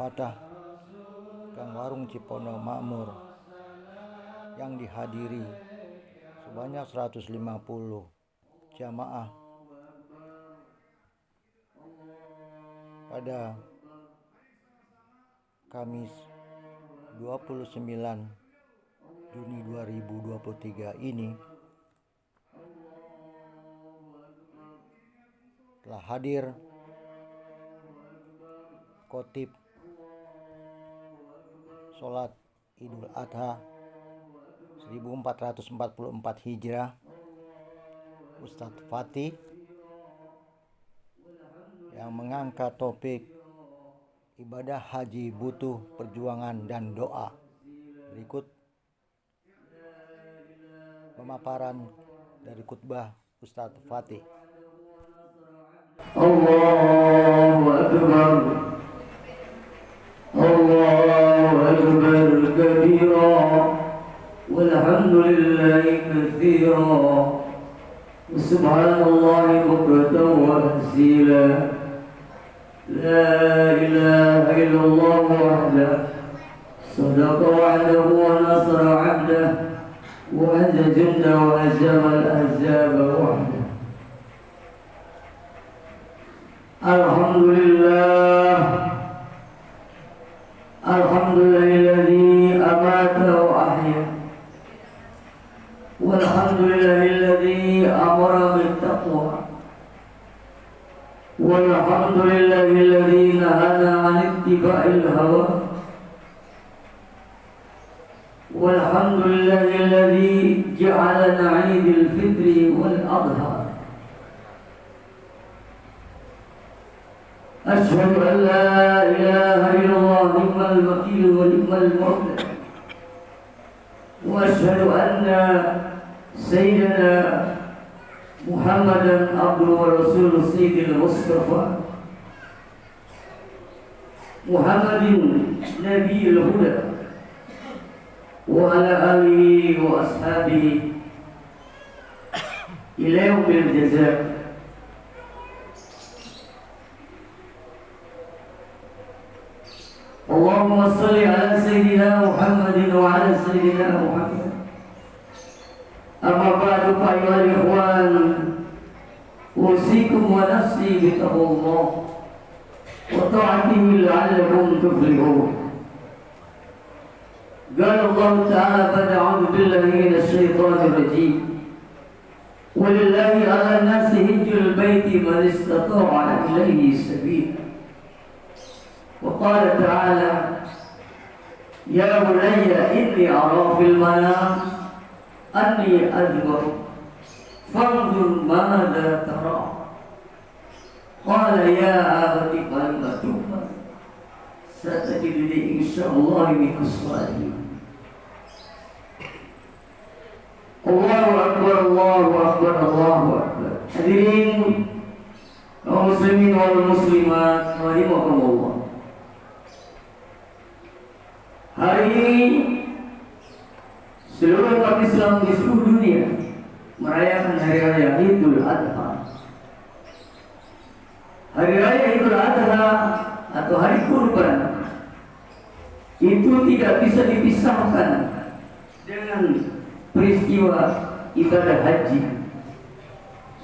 Fatah Gang Warung Cipondo Makmur yang dihadiri sebanyak 150 jamaah pada Kamis 29 Juni 2023 ini telah hadir khotib sholat Idul Adha 1444 Hijrah Ustadz Fatih yang mengangkat topik ibadah haji butuh perjuangan dan doa. Berikut pemaparan dari khutbah Ustadz Fatih. Allahu Akbar, Allahu Akbar kabira, walhamdulillahi katsira, subhanallahi bukratan wa asila, la ilaha illallah wahdah, sadaqa wa'dahu wa nasara 'abdah, wa hada junda wa azama al-ahzaba wahdah. Alhamdulillah, alhamdulillahilladzi amata wa ahya, walhamdulillahilladzi amara bittaqwa, walhamdulillahilladzi nahana 'an ittiba'il hawa, walhamdulillahilladzi ja'alana 'idil fitri wal adha. أشهد أن لا إله إلا الله نعم الوكيل ونعم المولى، وأشهد أن سيدنا محمدا عبده ورسوله سيد المصطفى محمد نبي الهدى وعلى آله وأصحابه إلى يوم الجزاء. اللهم صل على سيدنا محمد وعلى سيدنا محمد. أما بعد فأيها الإخوان، أوصيكم ونفسي بتقوى الله وطاعته لعلكم تفلحون. قال الله تعالى بعد أعوذ بالله من الشيطان الرجيم: ولله على الناس حج البيت من استطاع إليه سبيلا. وقال تعالى: يا بني إني أرى في المنام أني أذبح فانظر ماذا ترى. قال يا أبت افعل ما تؤمر ستجدني إن شاء الله من الصالحين. الله أكبر الله أكبر الله أكبر. Hadirin kaum muslimin wal muslimat rahimakumullah. Hari ini seluruh umat Islam di seluruh dunia merayakan hari raya Idul Adha. Hari raya Idul Adha atau hari kurban itu tidak bisa dipisahkan dengan peristiwa ibadah haji.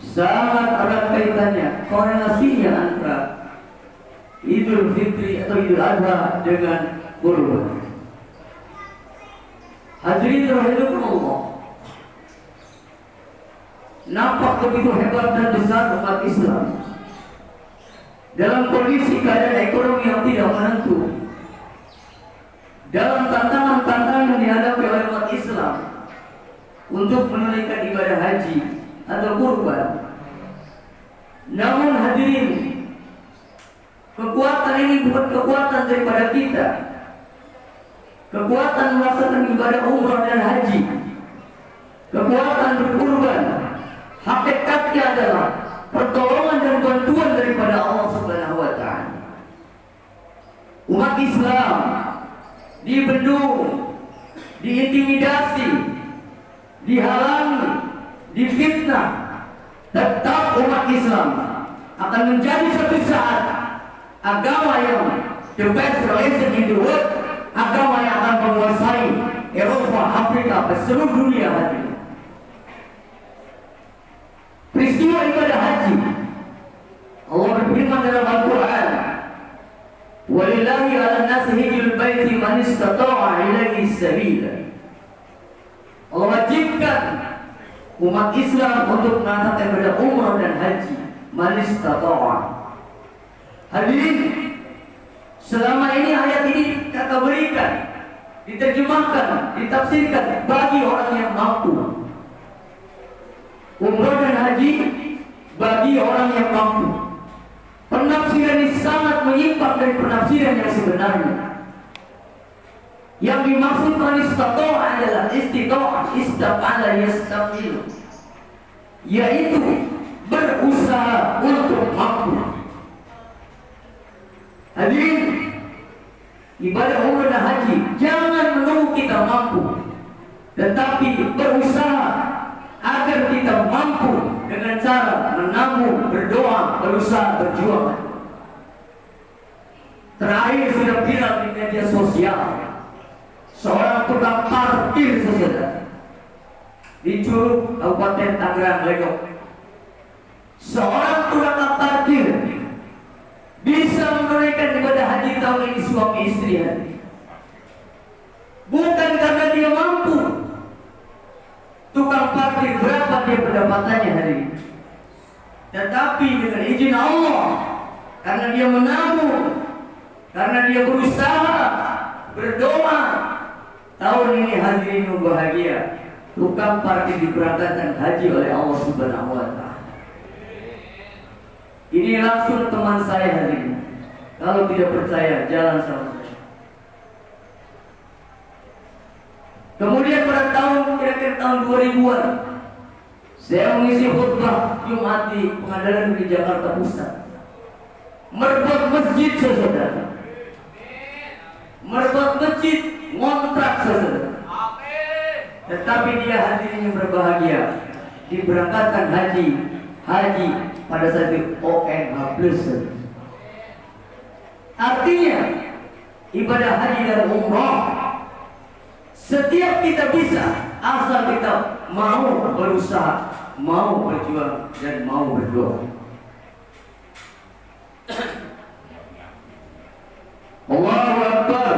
Sangat erat kaitannya, korelasinya antara Idul Fitri atau Idul Adha dengan kurban. Hadirin rahimakumullah, nampak begitu hebat dan besar umat Islam dalam kondisi keadaan ekonomi yang tidak menentu, dalam tantangan-tantangan yang dihadapi oleh umat Islam untuk menunaikan ibadah haji atau kurban. Namun hadirin, kekuatan ini bukan kekuatan daripada kita, kekuatan melaksanakan ibadah umrah dan haji, kekuatan berkurban, hakikatnya adalah pertolongan dan bantuan daripada Allah Subhanahu wa Ta'ala. Umat Islam dibendung, diintimidasi, dihalangi, difitnah, tetap umat Islam akan menjadi suatu saat agama yang the best religion in the world, agama yang akan menguasai Eropa, Afrika, dan seluruh dunia hadirin. Peristiwa ibadah haji, Allah berfirman dalam Al-Quran, "Walillahi 'alan nasi hijjul baiti man istata'a ilaihi sabila." Allah wajibkan umat Islam untuk melaksanakan ibadah umrah dan haji, man istata'a. Hadirin, selama ini ayat ini kata berikan, diterjemahkan, ditafsirkan bagi orang yang mampu. Umrah dan haji bagi orang yang mampu. Penafsiran ini sangat menyimpang dari penafsiran yang sebenarnya. Yang dimaksud istita'a adalah istita'a, istaf'ala yastaf'ilu, yaitu berusaha untuk mampu. Hadirin, ibadah umrah dan haji jangan menunggu kita mampu, tetapi berusaha agar kita mampu dengan cara menabung, berdoa, berusaha, berjuang. Terakhir sudah viral di media sosial, seorang tukang parkir saudara di Curug, Kabupaten Tangerang, Legok. Seorang tukang parkir bisa menunaikan ibadah haji tahun ini suami istri, bukan karena dia mampu. Tukang parkir berapa dia pendapatannya hari ini, tetapi dengan izin Allah, karena dia menabung, karena dia berusaha, berdoa. Tahun ini hadirin bahagia, tukang parkir diberangkatkan haji oleh Allah Subhanahu wa Ta'ala. Ini langsung teman saya hari ini. Kalau tidak percaya, jalan sama saya. Kemudian pada kira-kira tahun 2000-an, saya mengisi khutbah Jumat di Pengadilan Negeri Jakarta Pusat. Merbuat masjid saudara, merbuat masjid, ngontrak saudara. Tetapi dia hadirin yang berbahagia, diberangkatkan haji pada saat itu ONH plus. Artinya ibadah haji dan umrah setiap kita bisa, asal kita mau berusaha, mau berjuang, dan mau berdoa. Allahu Akbar,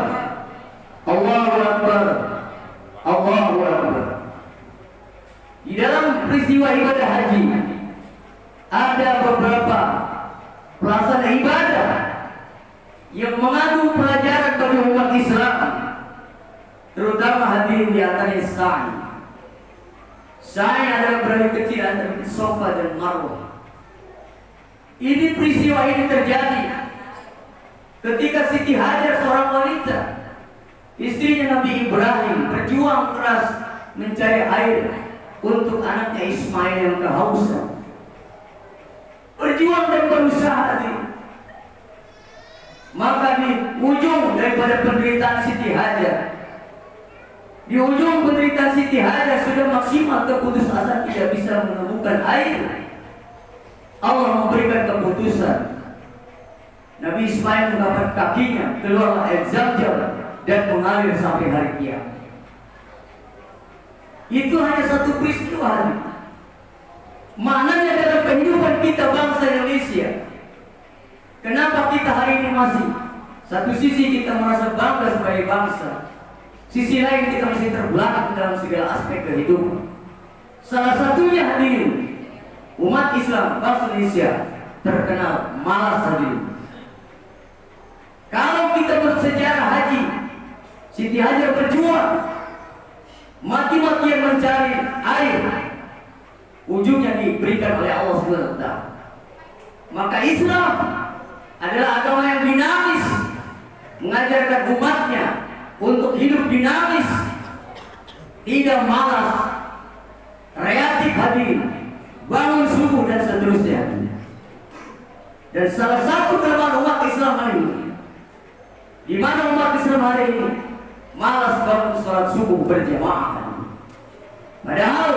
Allahu Akbar, Allahu Akbar. Di dalam peristiwa ibadah haji ada beberapa pelaksana ibadah yang mengandung pelajaran bagi umat Islam, terutama hadirin di antaranya sa'i. Sa'i adalah berada kecil antara Safa dan Marwah. Ini peristiwa ini terjadi ketika Siti Hajar, seorang wanita, istrinya Nabi Ibrahim, berjuang keras mencari air untuk anaknya Ismail yang kehausan. Berjuang dan berusaha. Maka di ujung daripada penderitaan Siti Hajar, di ujung penderitaan Siti Hajar sudah maksimal keputusasaan, tidak bisa menemukan air. Allah memberikan keputusan. Nabi Ismail mengangkat kakinya, keluarlah air Zam-Zam dan mengalir sampai hari kiamat. Itu hanya satu peristiwa. Maknanya dalam kehidupan kita bangsa Indonesia, kenapa kita hari ini masih satu sisi kita merasa bangga sebagai bangsa, sisi lain kita masih terbelakang dalam segala aspek kehidupan. Salah satunya hadirin, umat Islam bangsa Indonesia terkenal malas hadirin. Kalau kita bersejarah haji, Siti Hajar berjuang, mati-matian mencari air, ujungnya diberikan oleh Allah SWT. Maka Islam adalah agama yang dinamis, mengajarkan umatnya untuk hidup dinamis, tidak malas, kreatif hadirin, bangun subuh dan seterusnya. Dan salah satu kelemahan umat Islam hari ini, di mana umat Islam hari ini malas bangun sholat subuh berjamaah. Padahal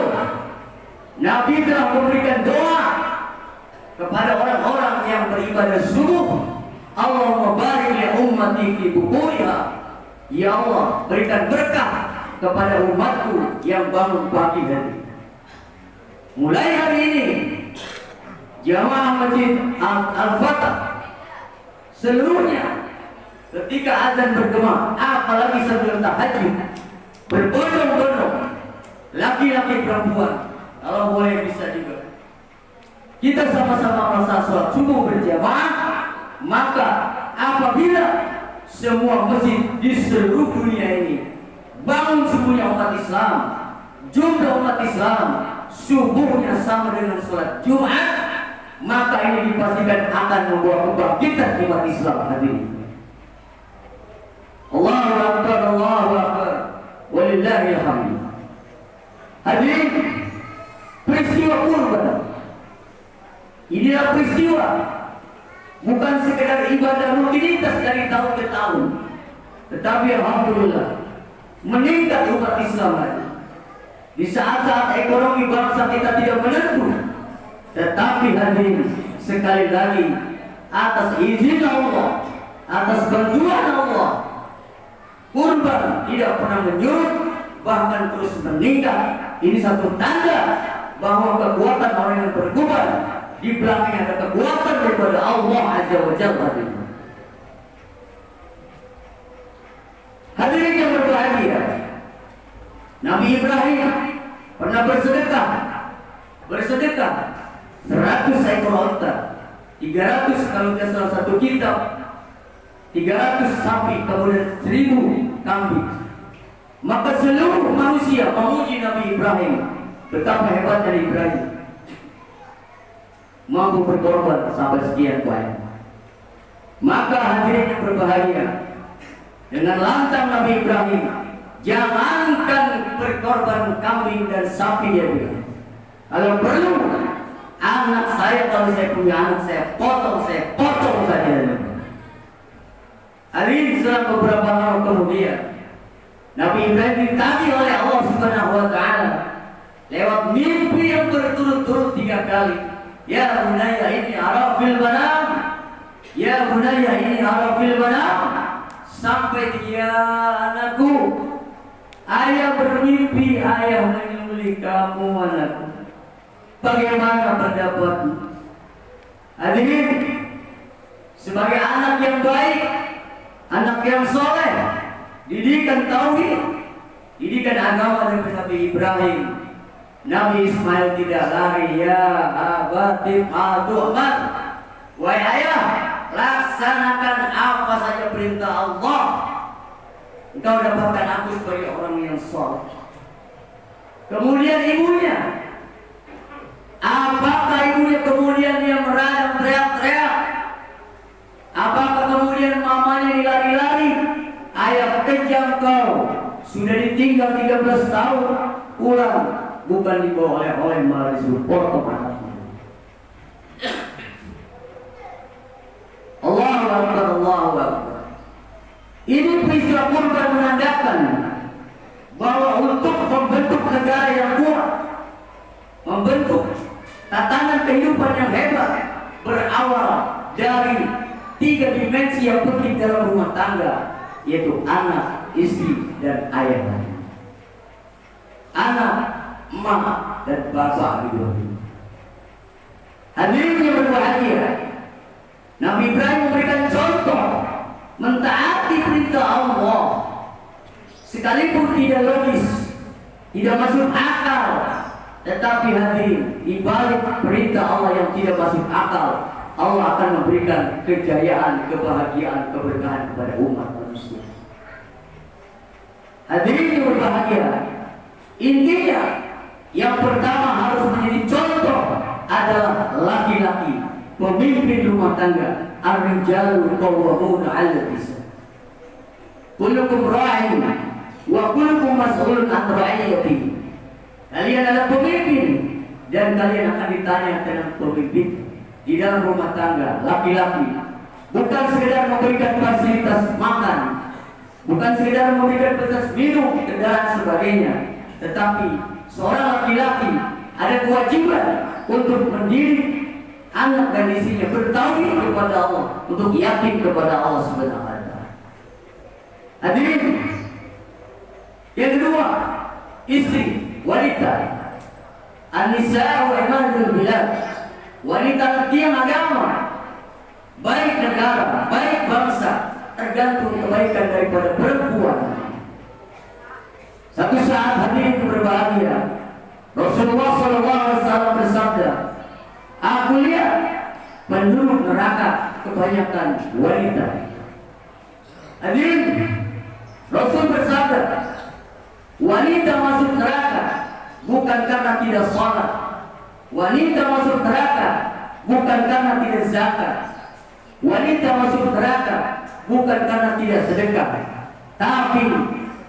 Nabi telah memberikan doa kepada orang-orang yang beribadah subuh. Allahumma barik li ummati fi bukuriha. Ya Allah, berikan berkah kepada umatku yang bangun pagi hari. Mulai hari ini jamaah Masjid Al-Fatah seluruhnya ketika azan bergema, apalagi sebelum tahajud, berbondong-bondong laki-laki perempuan, kalau boleh bisa juga kita sama-sama melaksanakan sholat subuh berjamaah. Maka apabila semua masjid di seluruh dunia ini bangun semuanya umat Islam, jumlah umat Islam subuhnya sama dengan sholat Jumat, maka ini dipastikan akan membawa kebangkitan umat Islam hadirin. Allahu Akbar, Allahu Akbar, walillahil hamd. Hadirin, peristiwa kurban inilah peristiwa bukan sekedar ibadah rutinitas dari tahun ke tahun, tetapi alhamdulillah meningkat umat Islam lagi. Di saat-saat ekonomi bangsa kita tidak menentu, tetapi hadirin sekali lagi atas izin Allah, atas bantuan Allah, kurban tidak pernah menyurut, bahkan terus meningkat. Ini satu tanda bahwa kekuatan orang yang berkurban di belakangnya ada kekuatan daripada Allah Azza wa Jalla. Hadirin yang berbahagia, Nabi Ibrahim pernah bersedekah 100 ekor unta, 300 kalau tidak salah satu kitab, 300 sapi, kemudian 1000 kambing. Maka seluruh manusia memuji Nabi Ibrahim, betapa hebatnya Ibrahim mampu berkorban sampai sekian banyak. Maka hadirin yang berbahagia, dengan lantang Nabi Ibrahim, jangankan berkorban kambing dan sapi, dia bilang, kalau perlu anak saya, kalau saya punya anak saya potong saja. Hari ini setelah beberapa hari kemudian, Nabi Ibrahim ditagih oleh Allah Subhanahu wa Ta'ala lewat mimpi yang berturut-turut 3 kali. Ya bunayya inni ara fil manam, ya bunayya inni ara fil manam, sampai dia, anakku, ayah bermimpi, ayah menyembelih kamu anakku. Bagaimana pendapatmu? Hadirin, sebagai anak yang baik, anak yang soleh, didikan tauhid, didikan agama dari Nabi Ibrahim, Nabi Ismail tidak lari. Ya abatim adu'man, wahai ayah, laksanakan apa saja perintah Allah, engkau dapatkan aku sebagai orang yang soleh. Kemudian ibunya, apakah ibunya kemudian dia meradang teriak-teriak? Apakah kemudian mamanya dilari-lari? Ayah kejam kau, sudah ditinggal 13 tahun, pulang, bukan dibawa oleh malah disuruh potong anaknya. Allahu Akbar, Allahu Akbar. Ini peristiwa kurban menandakan bahwa untuk membentuk negara yang kuat, membentuk tatanan kehidupan yang hebat, berawal dari 3 dimensi yang penting dalam rumah tangga, yaitu anak, istri, dan ayah. Anak, emak, dan bapak gitu. Hadirin yang berbahagia, Nabi Ibrahim memberikan contoh mentaati perintah Allah, sekalipun tidak logis, tidak masuk akal, tetapi hadirin, di balik perintah Allah yang tidak masuk akal, Allah akan memberikan kejayaan, kebahagiaan, keberkahan kepada umat manusia. Hadirin yang berbahagia, intinya yang pertama harus menjadi contoh adalah laki-laki, pemimpin rumah tangga. Ar-rijalu qawwamuna 'alal nisa. Kullukum ra'in wa kullukum mas'ulun 'an ra'iyatihi. Kalian adalah pemimpin dan kalian akan ditanya tentang pemimpin. Di dalam rumah tangga, laki-laki bukan sekedar memberikan fasilitas makan, bukan sekedar memberikan fasilitas minum, kendaraan sebagainya, tetapi seorang laki-laki ada kewajiban untuk mendidik anak dan istrinya bertauhid kepada Allah, untuk yakin kepada Allah Subhanahu wa taala. Hadirin, yang kedua, istri, wanita. An-nisa wa imadul bilad. Wanita tiang agama, baik negara, baik bangsa, tergantung kebaikan daripada perempuan. Satu saat hadirin berbahagia, Rasulullah SAW bersabda, aku lihat penduduk neraka kebanyakan wanita. Hadirin, Rasul bersabda, wanita masuk neraka bukan karena tidak sholat, wanita masuk neraka bukan karena tidak zakat, wanita masuk neraka bukan karena tidak sedekah, tapi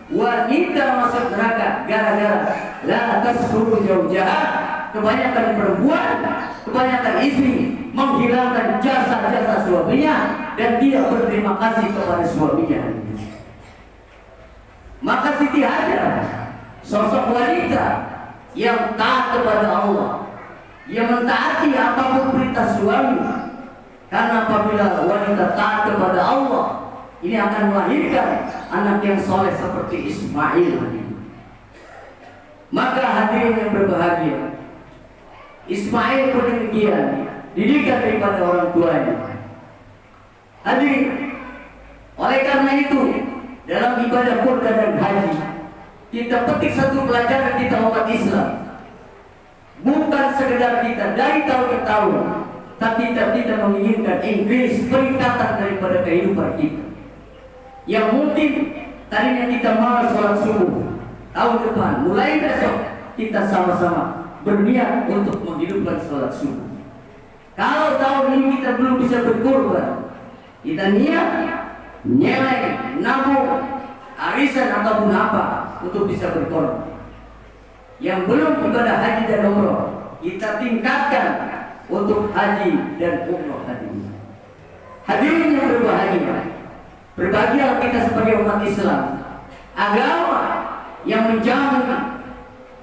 wanita masuk neraka gara-gara la tasburu jauh-jauh, kebanyakan perempuan, kebanyakan istri menghilangkan jasa-jasa suaminya dan tidak berterima kasih kepada suaminya. Maka Siti Hajar, sosok wanita yang taat kepada Allah, yang mentaati apapun perintah suami. Karena apabila wanita taat kepada Allah, ini akan melahirkan anak yang soleh seperti Ismail. Maka hadirin yang berbahagia, Ismail pun demikian, didikan daripada orang tuanya. Hadirin, oleh karena itu, dalam ibadah kurban dan haji, kita petik satu pelajaran kita umat Islam. Bukan sekedar kita dari tahun ke tahun, tapi kita menginginkan increase, peningkatan daripada kehidupan kita. Yang mungkin tadinya kita malas sholat subuh, tahun depan, mulai besok kita sama-sama berniat untuk menghidupkan sholat subuh. Kalau tahun ini kita belum bisa berkurban, kita niat nyeleng, nabung, arisan ataupun apa untuk bisa berkorban. Yang belum ibadah haji dan umroh, kita tingkatkan untuk haji dan umroh haji. Hadirin yang berbahagia, berbahagialah kita sebagai umat Islam. Agama yang menjamin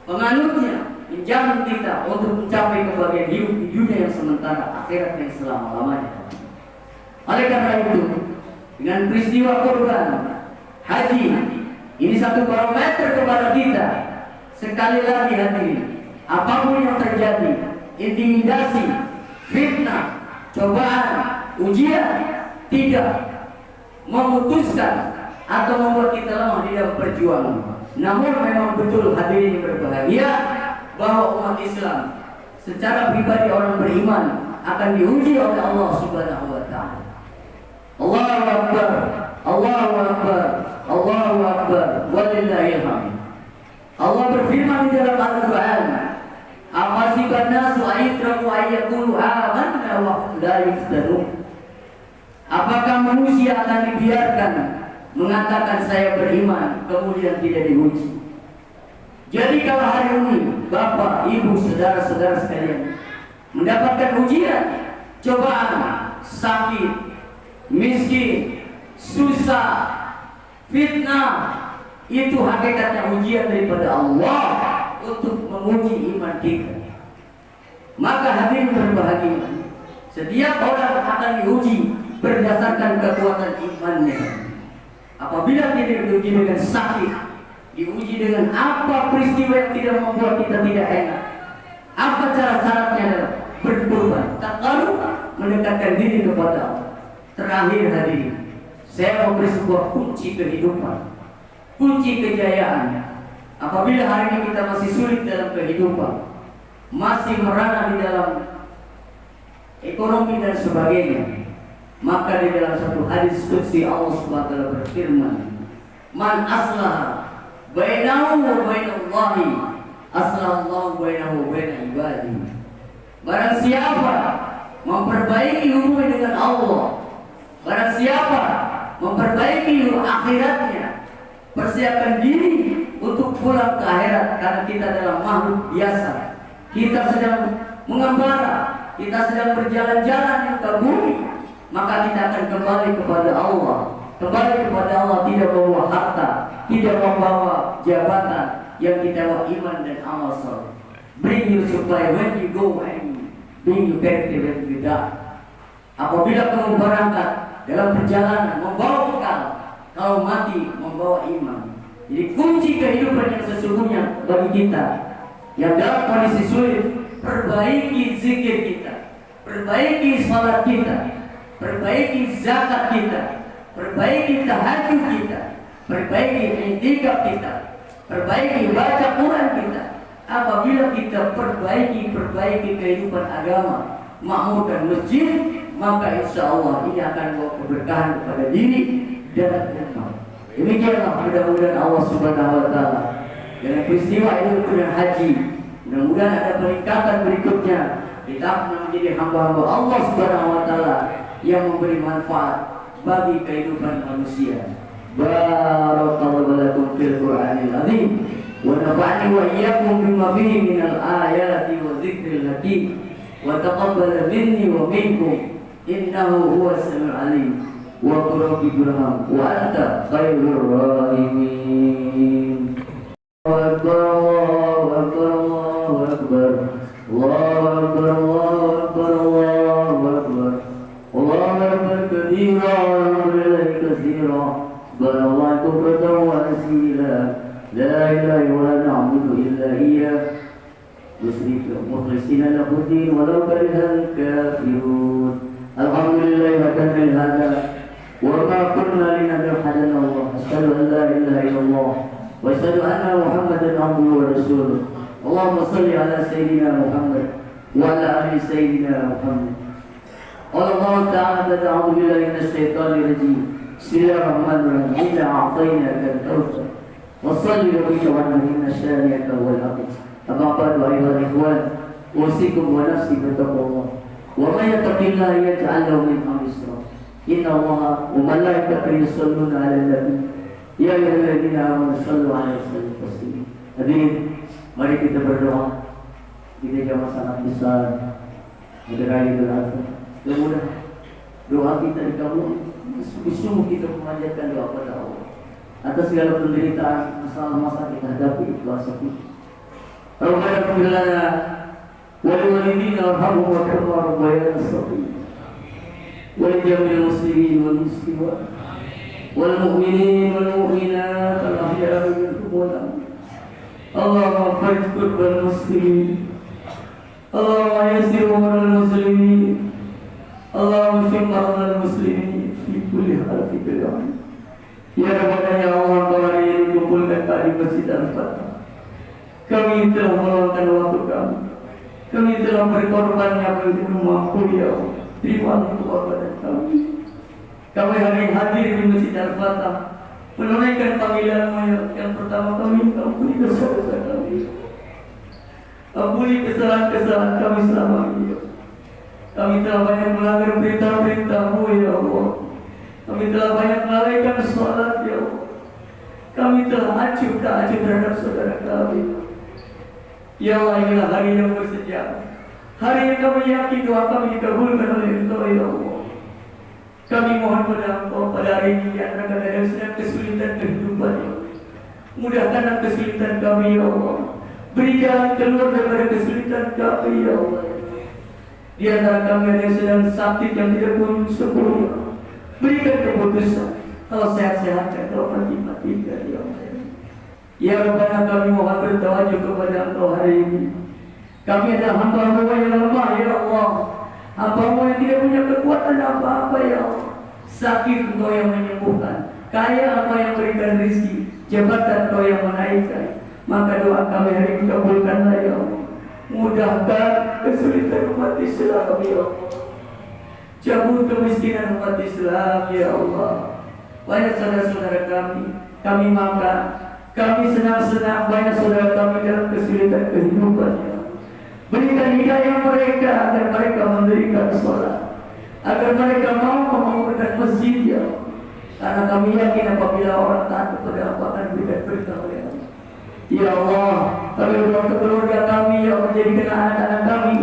penganutnya, menjamin kita untuk mencapai kebahagiaan hidup di dunia yang sementara, akhirat yang selama-lamanya. Oleh karena itu, dengan peristiwa kurban haji ini satu barometer kepada kita. Sekali lagi hadirin, apapun yang terjadi, intimidasi, fitnah, cobaan, ujian, tidak memutuskan atau membuat kita lemah di dalam perjuangan. Namun memang betul hadirin yang berbahagia bahwa umat Islam secara pribadi orang beriman akan diuji oleh Allah Subhanahu wa taala. Allahu Akbar, Allahu Akbar, Allahu Akbar, walillahil hamd. Allah berfirman di dalam Al-Quran, "Afasiban nasu ayyatraku ayyaqulu amanna wa hum la yuftanun." Apakah manusia akan dibiarkan mengatakan saya beriman kemudian tidak diuji? Jadi kalau hari ini Bapak, Ibu, saudara-saudara sekalian mendapatkan ujian, cobaan, sakit, miskin, susah, fitnah, itu hakikatnya ujian daripada Allah untuk menguji iman kita. Maka hadirin berbahagia, setiap orang akan diuji berdasarkan kekuatan imannya. Apabila tidak diuji dengan sakit, diuji dengan apa peristiwa yang tidak membuat kita tidak enak, apa cara syaratnya adalah berkorban, takarub, mendekatkan diri kepada Allah. Terakhir hadirin, saya memberi sebuah kunci kehidupan, kunci kejayaan. Apabila hari ini kita masih sulit dalam kehidupan, masih merana di dalam ekonomi dan sebagainya, maka di dalam satu hadis qudsi Allah Subhanahu wa taala berfirman, "Man aslaha bainahu wa bainallahi, aslallahu bainahu wa bain ibadihi." Barang siapa memperbaiki hubungan dengan Allah, barang siapa memperbaiki akhiratnya, persiapkan diri untuk pulang ke akhirat, karena kita adalah makhluk biasa. Kita sedang mengembara, kita sedang berjalan-jalan di muka bumi, maka kita akan kembali kepada Allah. Kembali kepada Allah tidak membawa harta, tidak membawa jabatan, yang kita bawa iman dan amal soleh. Bring your supply when you go and bring your character when you berbeda. Apabila kamu berangkat dalam perjalanan membawa bekal, kalau mati membawa iman. Jadi kunci kehidupan yang sesungguhnya bagi kita yang dalam kondisi sulit, perbaiki zikir kita, perbaiki salat kita, perbaiki zakat kita, perbaiki tahajud kita, perbaiki i'tikaf kita, perbaiki baca Quran kita. Apabila kita perbaiki kehidupan agama, makmurkan masjid, maka insya Allah ini akan membawa keberkahan kepada diri dan umat. Demikianlah mudah-mudahan Allah Subhanahu wa taala dengan peristiwa Idul Fitri dan Haji, mudah-mudahan ada peningkatan berikutnya. Kita akan menjadi hamba-hamba Allah Subhanahu wa taala yang memberi manfaat bagi kehidupan manusia. Barakallahu lakum fil Qur'anil azim wa nafa'ani wa iyyakum bima fihi minal ayati wa dzikril hakim wa taqabbal minni wa minkum innahu huwas samiul alim wa qul rabbi irham wa anta khairur rahimin. Allahu akbar, Allahu akbar, Allahu akbar, Allahu akbar, Allahu akbar, Allahu akbar kabira wa lillahi katsira, subhanallah bukratan wa asila, la ilaha illa na'budu illa iyyah مخلصين له الدين ولو كره الكافرون. الحمد لله هدانا لهذا وما كنا لنهتدي لولا الله. أشهد أن لا إله إلا الله وأشهد أن محمدا عبده ورسوله. اللهم صل على سيدنا محمد وعلى آل سيدنا محمد. قال الله تعالى أعوذ بالله من الشيطان الرجيم. بسم الله الرحمن الرحيم. إنا أعطيناك الكوثر وصل لربك وانحر إن شانئك هو الأبتر. أما بعد أيها الإخوان أوصيكم ونفسي بتقوى الله ومن يتق الله يجعل له من أمره يسرا إن الله وملائكته يصلون على النبي يا أيها الذين آمنوا صلوا عليه وسلموا تسليما. Hadirin, mari kita berdoa. Kita jamaah sangat besar mendekati Idul Adha. Semoga doa kita dikabul. Sungguh kita memanjatkan doa kepada Allah atas segala penderitaan masalah-masalah kita hadapi kuasa kita. Rabbana ighfir lana wa liwalidina warhamhum kama rabbayana shaghira wa li jami'il muslimin wal muslimat wal mu'minin wal mu'minat al ahya'i minhum wal amwat. Allahumma farij kurbal muslimin, Allahumma yassir umral muslimin, Allahumma shfi maradal muslimin fi kulli hal fi kulli an. Ya Rabbana ya Allah, kami dikumpulkan di Masjid Al-Fatah. Kami telah meluangkan waktu kami telah berkorban yang begitu mampu ya Allah. Terima pengorbanan kami. Kami hari hadir di Masjid Al-Fatah menunaikan panggilan-Mu yang pertama kami ampuni dosa-dosa kami. Ampuni kesalahan-kesalahan kami selama ini. Kami telah banyak melanggar perintah-perintah-Mu ya Allah. Kami telah banyak melalaikan sholat ya Allah. Kami telah acuh tak acuh terhadap saudara kami. Ya Allah, inilah hari yang bersejarah, hari yang kami yakin doa kami dikabulkan oleh Engkau ya Allah. Kami mohon pada Engkau pada hari ini di antara kami yang sedang kesulitan kehidupan ya Allah. Mudahkanlah kesulitan kami ya Allah. Beri jalan keluar daripada kesulitan kami ya Allah. Di antara kami yang sedang sakit yang tidak pun sembuh ya Allah. Berikan keputusan. Kalau sehat-sehat, kalau mati-matikan ya Allah. Ya Rabbana, kami mohon bertawajud kepada Engkau hari ini. Kami adalah hamba-Mu yang lemah ya Allah. Hamba-Mu yang tidak punya kekuatan apa-apa ya Allah. Sakit Engkau yang menyembuhkan, kaya apa yang berikan rezeki, jabatan Engkau yang menaikkan. Maka doa kami hari ini kabulkanlah ya Allah. Mudahkan kesulitan umat Islam ya Allah. Cabut kemiskinan umat Islam ya Allah. Banyak saudara-saudara kami makan, kami senang-senang, banyak saudara kami dalam kesulitan kehidupannya. Berikan hidayah mereka agar mereka mendirikan sholat, agar mereka mau membangunkan masjid ya. Karena kami yakin apabila orang taat kepada apa akan berikan berkah oleh Allah. Ya Allah, kami berdoa ke keluarga kami yang menjadikan anak-anak kami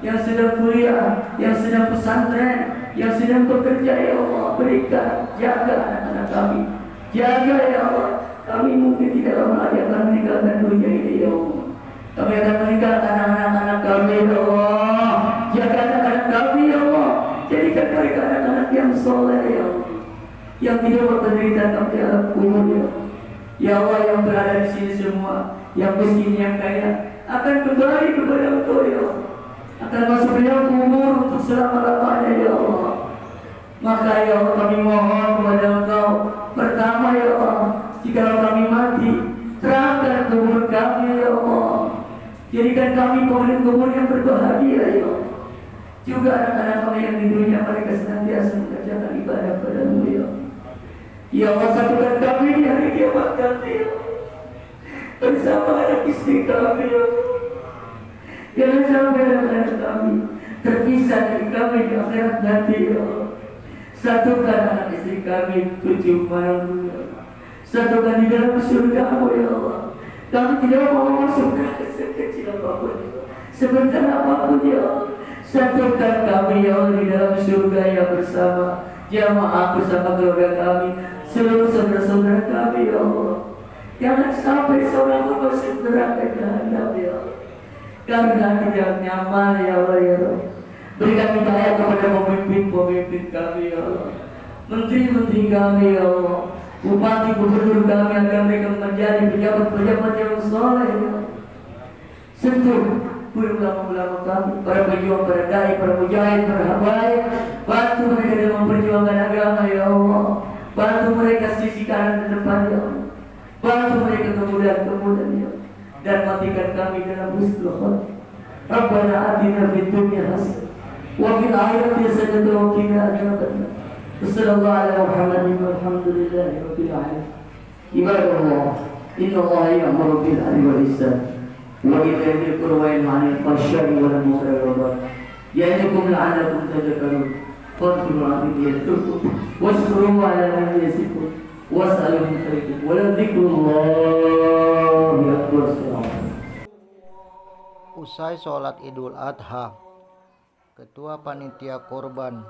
yang sedang kuliah, yang sedang pesantren, yang sedang bekerja ya Allah. Berikan, jaga anak-anak kami, jaga ya Allah. Kami mungkin tidak lama lagi akan meninggalkan dunia ini ya Allah. Kami akan meninggalkan anak-anak kami ya Allah. Jaga anak-anak kami ya Allah. Jadikan mereka anak-anak yang soleh ya Allah, yang tidak berpenderitaan kami alam kubur ya Allah. Ya Allah, yang berada di sini semua, yang miskin, yang kaya, akan kembali kepada Engkau ya Allah, akan masuk ke dalam kubur untuk selama-lamanya ya Allah. Maka ya Allah, kami mohon kepada Engkau, pertama ya Allah, jika kami mati, terangkan kubur kami ya Allah. Jadikan kami penghuni kubur yang berbahagia ya Allah. Juga anak-anak kami yang di dunia, mereka senantiasa mengerjakan ibadah padamu ya Allah. Ya Allah, satukan kami di hari kiamat nanti ya Allah, bersama anak istri kami ya Allah. Jangan sampai anak-anak kami terpisah dari kami di akhirat nanti ya Allah. Satukan anak istri kami 7 malam ya Allah. Satukan di dalam surga-Mu ya Allah. Kami tidak mau masuk ke sekecil apapun, sebentar apapun ya Allah. Satukan kami ya Allah di dalam surga yang bersama jamaah, bersama keluarga kami, seluruh saudara-saudara kami ya Allah. Jangan sampai seorang pun masuk neraka jahanam ya Allah, karena tidak nyaman ya Allah ya Allah. Berikan hidayah kepada pemimpin-pemimpin kami ya Allah, menteri-menteri kami ya Allah, bupati, gubernur kami, agar mereka menjadi pejabat-pejabat yang soleh ya Allah. Sentuh ulama-ulama kami, para pejuang, para dai, para mujahid, para habaib. Bantu mereka dalam memperjuangkan agama ya Allah. Bantu mereka sisi kanan dan depan ya Allah. Bantu mereka kemudahan-kemudahan ya Allah. Dan matikan kami dalam husnul khotimah. Rabbana atina fid dunya hasanah wa fil akhirati hasanah wa qina adzabannar. Wassallallahu ala Muhammadin walhamdulillahi rabbil alamin. Ibadallah, innallaha ya'muru bil 'adli wal ihsan وإذا ذكر وين عن الفحشاء والمنكر والبغي يعظكم لعلكم تذكرون فاذكروا ربكم يذكركم واشكروه على ما يزدكم واسألوه من فضله ولذكر الله أكبر. Usai sholat Idul Adha, Ketua Panitia Korban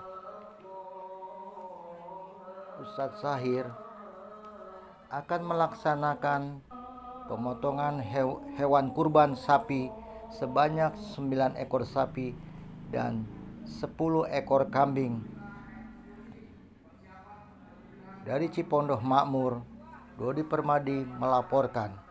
Ustadz Sahir akan melaksanakan pemotongan hewan kurban sapi sebanyak 9 ekor sapi dan 10 ekor kambing. Dari Cipondoh Makmur, Dodi Permadi melaporkan.